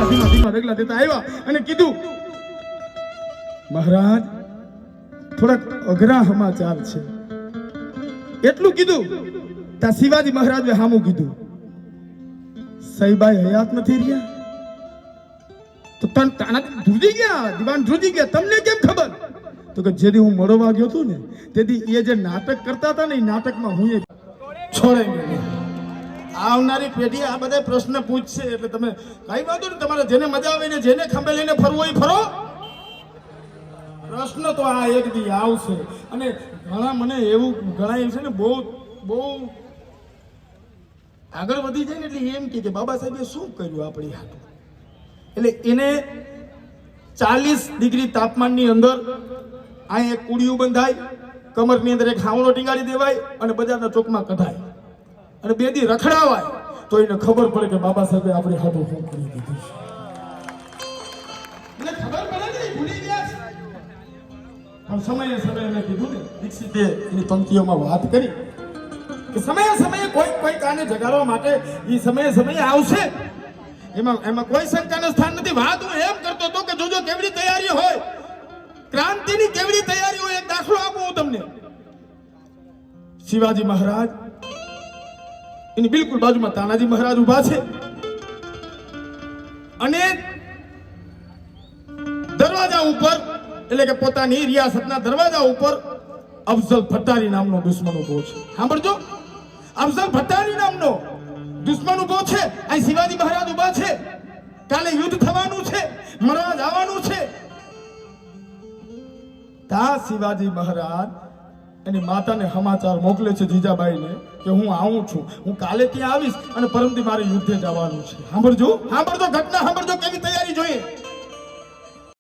ધીમા ધીમા ડગલા દેતા આવ્યા અને કીધું મહારાજ થોડાક અઘરા સમાચાર છે. એટલું કીધું તા શિવાજી મહારાજે હામું કીધું સહીબાઈ હયાત નથી રહ્યા તો તન તાના ધ્રુજી ગયા દીવાન ધ્રુજી ગયા તમને કેમ ખબર? તો કે જેદી હું મળવા ગયો હતો ને તેથી એ જે નાટક કરતા હતા ને એ નાટકમાં હું એ છોડાઈ ગયો. આવનારી પેઢી આ બધા પ્રશ્ન પૂછશે એટલે તમે કઈ વાંધો ને તમારે જેને મજા આવે ને જેને ખંભે લઈને ફરવું હોય ફરો. પ્રશ્ન તો આ એક દી આવશે અને ઘણા મને એવું ગણાય છે ને બહુ બહુ આગળ વધી જાય ને એટલે એમ કે બાબા સાહેબે શું કર્યું આપણી હાથું. એટલે એને 40 ડિગ્રી તાપમાનની અંદર આ એક કુડિયું બંધાય, કમરની અંદર એક હાવણો ટીંગાડી દેવાય અને બજારના ચોકમાં કઢાય અને 2 દી રખડાવાય તો એને ખબર પડે કે બાબા સાહેબે આપણી હાથું શું કરી દીધું છે. એટલે ખબર પડે ને ભૂલી ગયા છે. પણ સમયે સમયે મેં કીધું ને દીક્ષિતે એની પંક્તિઓમાં વાત કરી કે સમયે સમયે કોઈ કાને જગાડવા માટે એ સમયે સમયે આવશે. એમાં કોઈ શંકાનું સ્થાન નથી. વાત હું એમ કરતો હતો કે જોજો કેવડી તૈયારી હોય, ક્રાંતિની કેવડી તૈયારી હોય. એક દાખલો આપું હું તમને. શિવાજી મહારાજ એની બિલકુલ બાજુમાં તાનાજી મહારાજ ઉભા છે અને દરવાજા ઉપર એટલે કે પોતાની રિયાસતના દરવાજા ઉપર અફઝલ ભટ્ટારી નામનો દુશ્મન ઉભો છે. સાંભળજો, અફઝલ ભટ્ટારી નામનો દુશ્મન ઉભો છે. અહીં શિવાજી મહારાજ ઉભા છે. કાલે યુદ્ધ થવાનું છે, મરવા જવાનું છે. તા શિવાજી મહારાજ એની માતાને સમાચાર મોકલે છે જીજાબાઈને કે હું આવું છું, હું કાલે ત્યાં આવીશ અને પરમથી મારે યુદ્ધે જવાનું છે. સાંભળજો, ઘટના સાંભળજો કેવી તૈયારી જોઈએ.